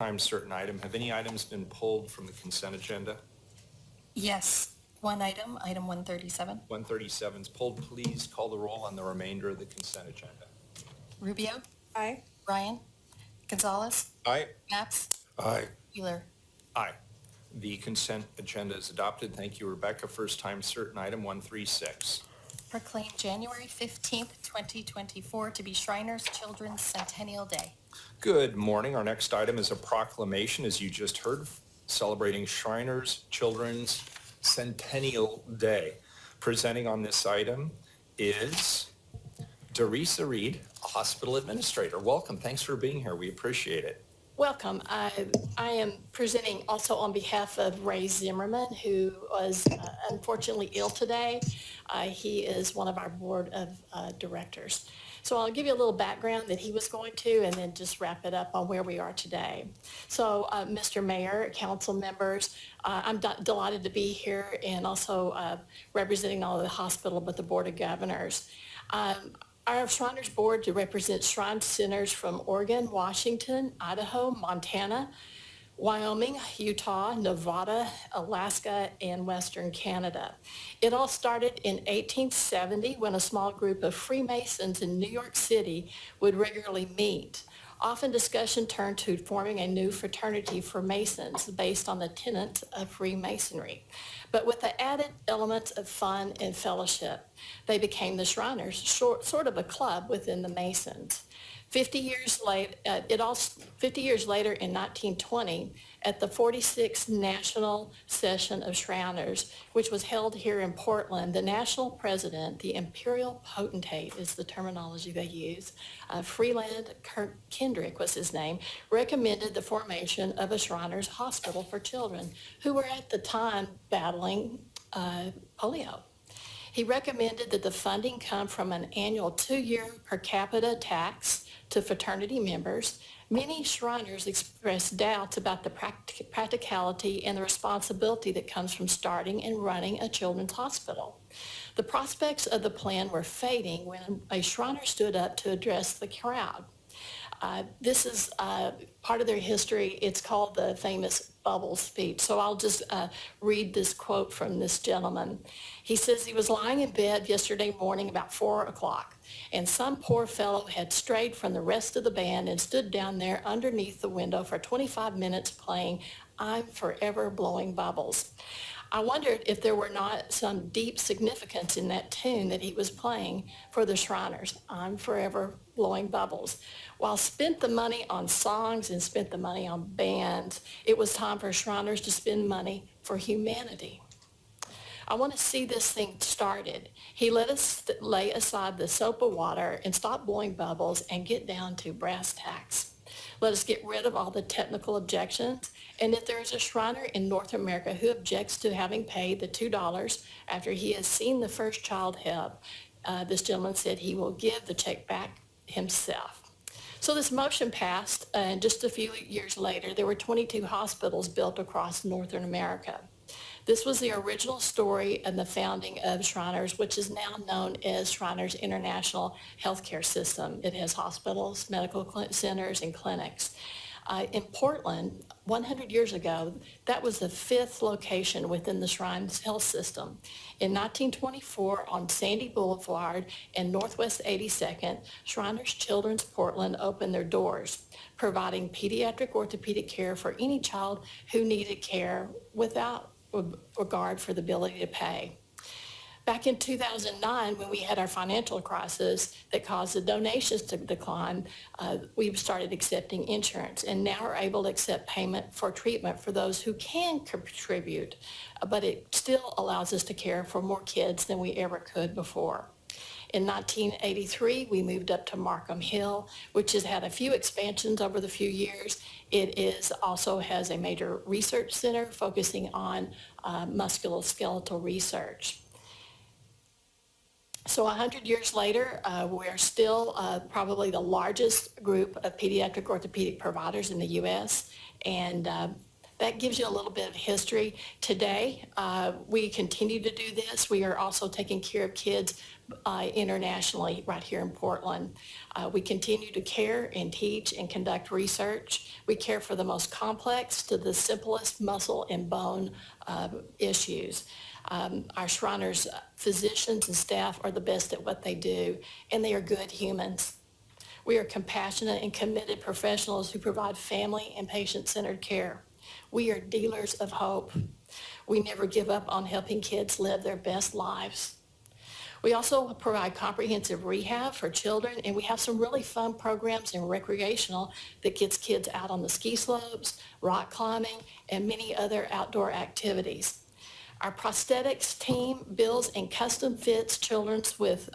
time certain item. Have any items been pulled from the consent agenda? Yes, one item, item 137. 137 is pulled. Please call the roll on the remainder of the consent agenda. Rubio, Aye. Ryan, Gonzalez, Aye. Maps, Aye. Wheeler. Aye. The consent agenda is adopted. Thank you, Rebecca. First time certain item 136. Proclaim January 15th, 2024 to be Shriners Children's Centennial Day. Good morning. Our next item is a proclamation, as you just heard, celebrating Shriners Children's Centennial Day. Presenting on this item is Dorisa Reed, a hospital administrator. Welcome. Thanks for being here. We appreciate it. Welcome. I am presenting also on behalf of Ray Zimmerman, who was unfortunately ill today. He is one of our board of directors. So I'll give you a little background that he was going to and then just wrap it up on where we are today. So Mr. Mayor, council members, I'm delighted to be here and also representing not only the hospital but the Board of Governors. Our Shriners Board represents Shrine Centers from Oregon, Washington, Idaho, Montana, Wyoming, Utah, Nevada, Alaska, and Western Canada. It all started in 1870 when a small group of Freemasons in New York City would regularly meet. Often discussion turned to forming a new fraternity for Masons based on the tenets of Freemasonry. But with the added elements of fun and fellowship, they became the Shriners, sort of a club within the Masons. 50 years later, in 1920, at the 46th National Session of Shriners, which was held here in Portland, the national president, the imperial potentate is the terminology they use, Freeland Kendrick was his name, recommended the formation of a Shriners Hospital for children who were at the time battling polio. He recommended that the funding come from an annual 2-year per capita tax to fraternity members. Many Shriners expressed doubts about the practicality and the responsibility that comes from starting and running a children's hospital. The prospects of the plan were fading when a Shriner stood up to address the crowd. This is part of their history. It's called the famous bubble speech. So I'll just read this quote from this gentleman. He says he was lying in bed yesterday morning about 4 o'clock, and some poor fellow had strayed from the rest of the band and stood down there underneath the window for 25 minutes playing "I'm Forever Blowing Bubbles." I wondered if there were not some deep significance in that tune that he was playing for the Shriners, "I'm Forever Blowing Bubbles." While spent the money on songs and spent the money on bands, it was time for Shriners to spend money for humanity. I want to see this thing started. He let us lay aside the soap of water and stop blowing bubbles and get down to brass tacks. Let us get rid of all the technical objections. And if there is a Shriner in North America who objects to having paid the $2 after he has seen the first child help, this gentleman said he will give the check back himself. So this motion passed, and just a few years later, there were 22 hospitals built across Northern America. This was the original story and the founding of Shriners, which is now known as Shriners International Healthcare System. It has hospitals, medical centers, and clinics. In Portland, 100 years ago, that was the 5th location within the Shriners Health System. In 1924, on Sandy Boulevard and Northwest 82nd, Shriners Children's Portland opened their doors, providing pediatric orthopedic care for any child who needed care without regard for the ability to pay. Back in 2009, when we had our financial crisis that caused the donations to decline, we started accepting insurance and now are able to accept payment for treatment for those who can contribute, but it still allows us to care for more kids than we ever could before. In 1983, we moved up to Markham Hill, which has had a few expansions over the few years. It also has a major research center focusing on musculoskeletal research. So 100 years later, we're still probably the largest group of pediatric orthopedic providers in the U.S., and That gives you a little bit of history. Today, we continue to do this. We are also taking care of kids internationally right here in Portland. We continue to care and teach and conduct research. We care for the most complex to the simplest muscle and bone issues. Our Shriners physicians and staff are the best at what they do, and they are good humans. We are compassionate and committed professionals who provide family and patient-centered care. We are dealers of hope. We never give up on helping kids live their best lives. We also provide comprehensive rehab for children, and we have some really fun programs and recreational that gets kids out on the ski slopes, rock climbing, and many other outdoor activities. Our prosthetics team builds and custom fits children with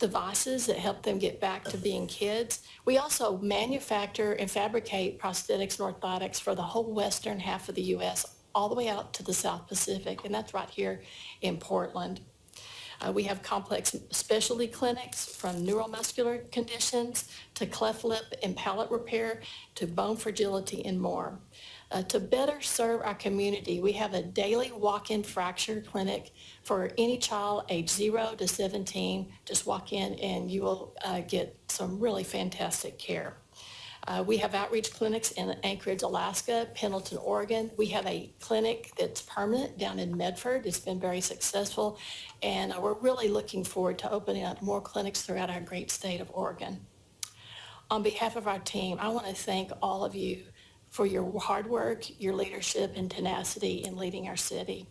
devices that help them get back to being kids. We also manufacture and fabricate prosthetics and orthotics for the whole western half of the U.S., all the way out to the South Pacific, and that's right here in Portland. We have complex specialty clinics from neuromuscular conditions to cleft lip and palate repair to bone fragility and more. To better serve our community, we have a daily walk-in fracture clinic for any child age 0 to 17. Just walk in and you will get some really fantastic care. We have outreach clinics in Anchorage, Alaska, Pendleton, Oregon. We have a clinic that's permanent down in Medford. It's been very successful, and we're really looking forward to opening up more clinics throughout our great state of Oregon. On behalf of our team, I want to thank all of you for your hard work, your leadership, and tenacity in leading our city.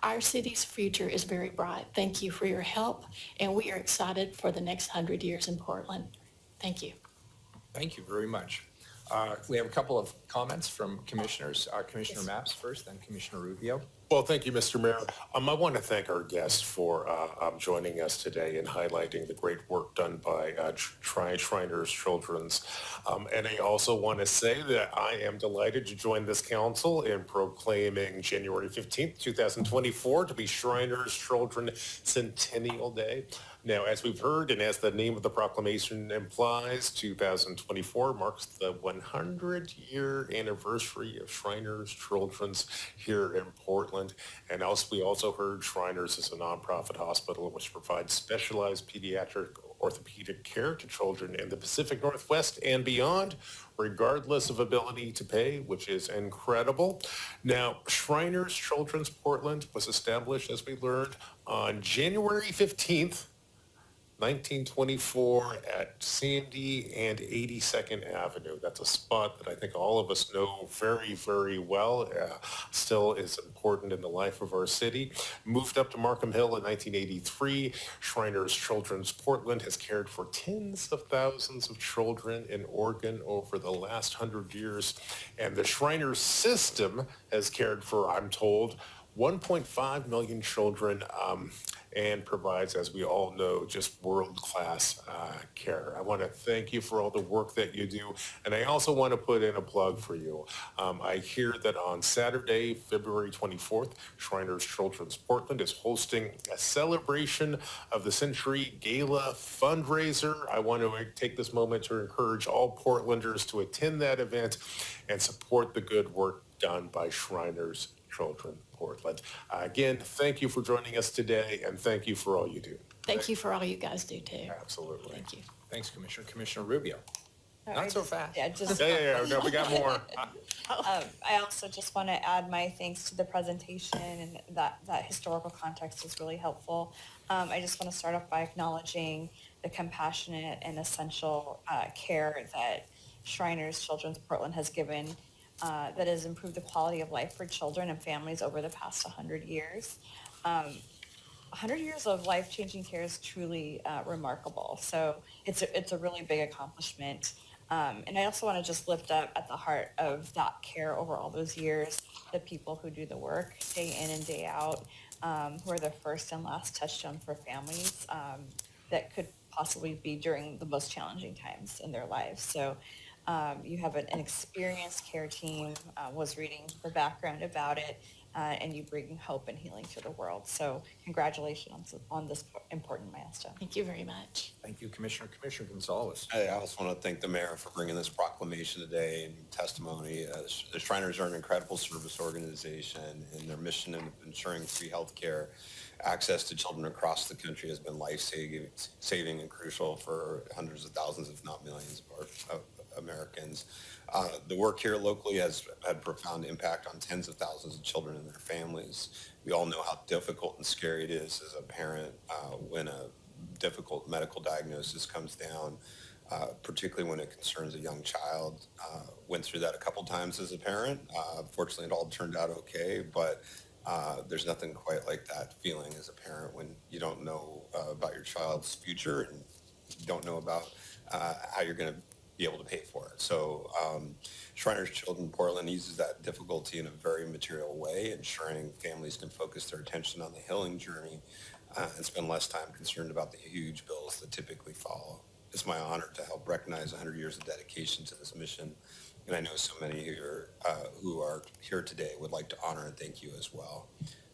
Our city's future is very bright. Thank you for your help, and we are excited for the next 100 years in Portland. Thank you. Thank you very much. We have a couple of comments from commissioners. Commissioner Mapps first, then Commissioner Rubio. Well, thank you, Mr. Mayor. I want to thank our guests for joining us today and highlighting the great work done by Shriners Children's. And I also want to say that I am delighted to join this council in proclaiming January 15th, 2024 to be Shriners Children Centennial Day. Now, as we've heard, and as the name of the proclamation implies, 2024 marks the 100-year anniversary of Shriners Children's here in Portland. And we also heard Shriners is a nonprofit hospital which provides specialized pediatric orthopedic care to children in the Pacific Northwest and beyond, regardless of ability to pay, which is incredible. Now, Shriners Children's Portland was established, as we learned, on January 15th, 1924 at Sandy and 82nd Avenue. That's a spot that I think all of us know very, very well. Still is important in the life of our city. Moved up to Markham Hill in 1983. Shriners Children's Portland has cared for tens of thousands of children in Oregon over the last 100 years. And the Shriners system has cared for, I'm told, 1.5 million children and provides, as we all know, just world-class care. I want to thank you for all the work that you do. And I also want to put in a plug for you. I hear that on Saturday, February 24th, Shriners Children's Portland is hosting a celebration of the Century Gala fundraiser. I want to take this moment to encourage all Portlanders to attend that event and support the good work done by Shriners Children Portland. Again, thank you for joining us today, and thank you for all you do. Thank you for all you guys do too. Absolutely. Thank you. Thanks, Commissioner. Commissioner Rubio. Not so fast. Yeah, just. No, we got more. I also just want to add my thanks to the presentation, and that historical context is really helpful. I just want to start off by acknowledging the compassionate and essential care that Shriners Children's Portland has given that has improved the quality of life for children and families over the past 100 years. 100 years of life-changing care is truly remarkable. So it's a really big accomplishment. And I also want to just lift up at the heart of that care over all those years, the people who do the work day in and day out, who are the first and last touchstone for families that could possibly be during the most challenging times in their lives. So You have an experienced care team, was reading the background about it, and you bring hope and healing to the world. So congratulations on this important milestone. Thank you very much. Thank you, Commissioner. Commissioner Gonzalez. I also want to thank the mayor for bringing this proclamation today and testimony. The Shriners are an incredible service organization, and their mission of ensuring free health care access to children across the country has been life-saving and crucial for hundreds of thousands, if not millions of Americans. The work here locally has had profound impact on tens of thousands of children and their families. We all know how difficult and scary it is as a parent when a difficult medical diagnosis comes down, particularly when it concerns a young child. Went through that a couple times as a parent. Fortunately, it all turned out okay, but there's nothing quite like that feeling as a parent when you don't know about your child's future and you don't know about how you're going to be able to pay for it. So Shriners Children Portland uses that difficulty in a very material way, ensuring families can focus their attention on the healing journey and spend less time concerned about the huge bills that typically follow. It's my honor to help recognize 100 years of dedication to this mission, and I know so many here who are here today would like to honor and thank you as well.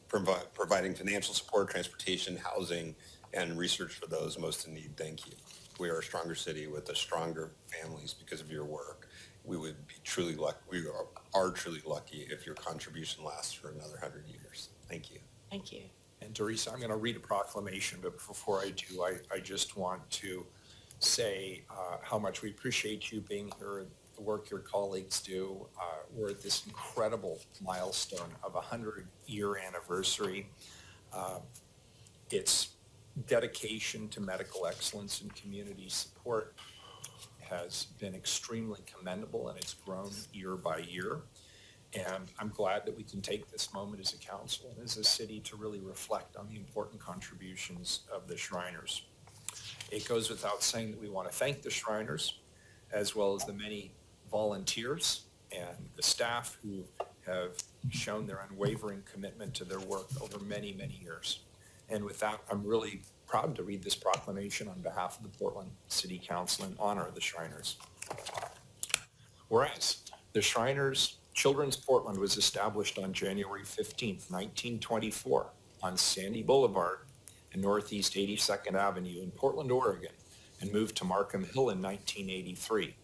Providing financial support, transportation, housing, and research for those most in need, thank you. We are a stronger city with a stronger families because of your work. We would be truly lucky. We are truly lucky if your contribution lasts for another 100 years. Thank you. Thank you. And Teresa, I'm going to read a proclamation, but before I do, I just want to say how much we appreciate you being here, the work your colleagues do. We're at this incredible milestone of a 100-year anniversary. Its dedication to medical excellence and community support has been extremely commendable, and it's grown year by year. And I'm glad that we can take this moment as a council and as a city to really reflect on the important contributions of the Shriners. It goes without saying that we want to thank the Shriners, as well as the many volunteers and the staff who have shown their unwavering commitment to their work over many, many years. And with that, I'm really proud to read this proclamation on behalf of the Portland City Council in honor of the Shriners. Whereas the Shriners Children's Portland was established on January 15th, 1924 on Sandy Boulevard and Northeast 82nd Avenue in Portland, Oregon, and moved to Markham Hill in 1983.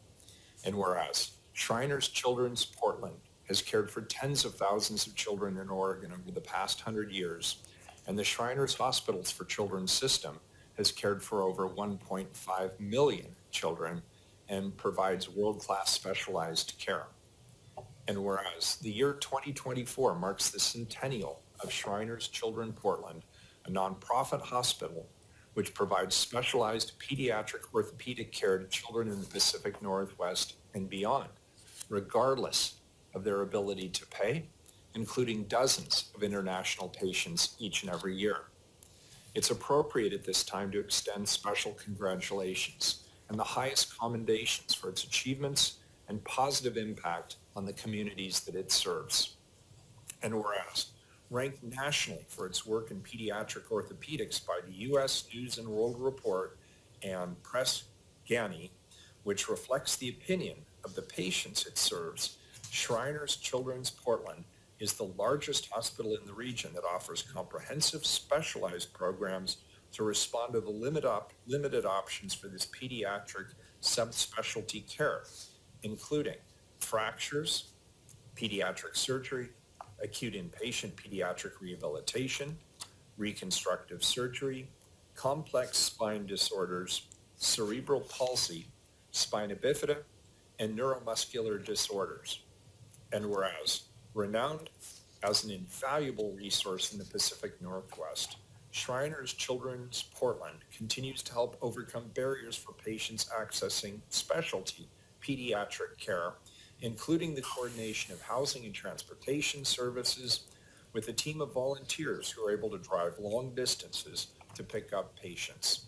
And whereas Shriners Children's Portland has cared for tens of thousands of children in Oregon over the past 100 years, and the Shriners Hospitals for Children system has cared for over 1.5 million children and provides world-class specialized care. And whereas the year 2024 marks the centennial of Shriners Children Portland, a nonprofit hospital which provides specialized pediatric orthopedic care to children in the Pacific Northwest and beyond, regardless of their ability to pay, including dozens of international patients each and every year. It's appropriate at this time to extend special congratulations and the highest commendations for its achievements and positive impact on the communities that it serves. And whereas ranked nationally for its work in pediatric orthopedics by the U.S. News and World Report and Press Ganey, which reflects the opinion of the patients it serves, Shriners Children's Portland is the largest hospital in the region that offers comprehensive specialized programs to respond to the limited options for this pediatric subspecialty care, including fractures, pediatric surgery, acute inpatient pediatric rehabilitation, reconstructive surgery, complex spine disorders, cerebral palsy, spina bifida, and neuromuscular disorders. And whereas renowned as an invaluable resource in the Pacific Northwest, Shriners Children's Portland continues to help overcome barriers for patients accessing specialty pediatric care, including the coordination of housing and transportation services with a team of volunteers who are able to drive long distances to pick up patients.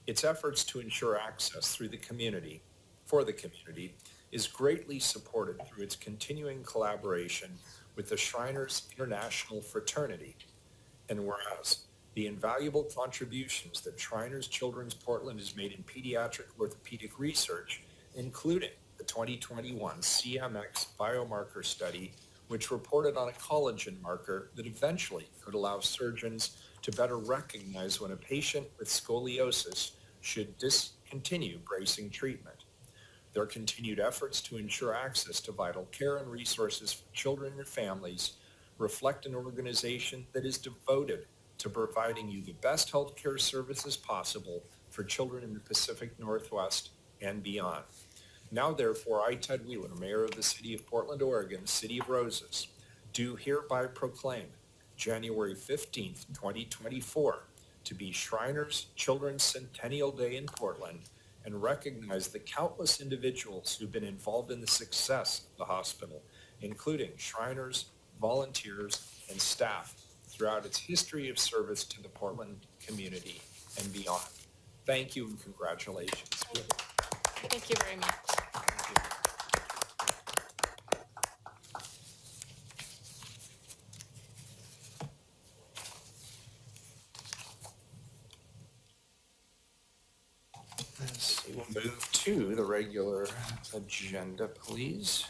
Its efforts to ensure access through the community, for the community, is greatly supported through its continuing collaboration with the Shriners International Fraternity. And whereas the invaluable contributions that Shriners Children's Portland has made in pediatric orthopedic research, including the 2021 CMX biomarker study, which reported on a collagen marker that eventually could allow surgeons to better recognize when a patient with scoliosis should discontinue bracing treatment. Their continued efforts to ensure access to vital care and resources for children and families reflect an organization that is devoted to providing you the best healthcare services possible for children in the Pacific Northwest and beyond. Now, therefore, I, Ted Wheeler, Mayor of the City of Portland, Oregon, City of Roses, do hereby proclaim January 15th, 2024, to be Shriners Children's Centennial Day in Portland, and recognize the countless individuals who've been involved in the success of the hospital, including Shriners, volunteers, and staff throughout its history of service to the Portland community and beyond. Thank you and congratulations. Thank you very much. Let's see, we'll move to the regular agenda, please.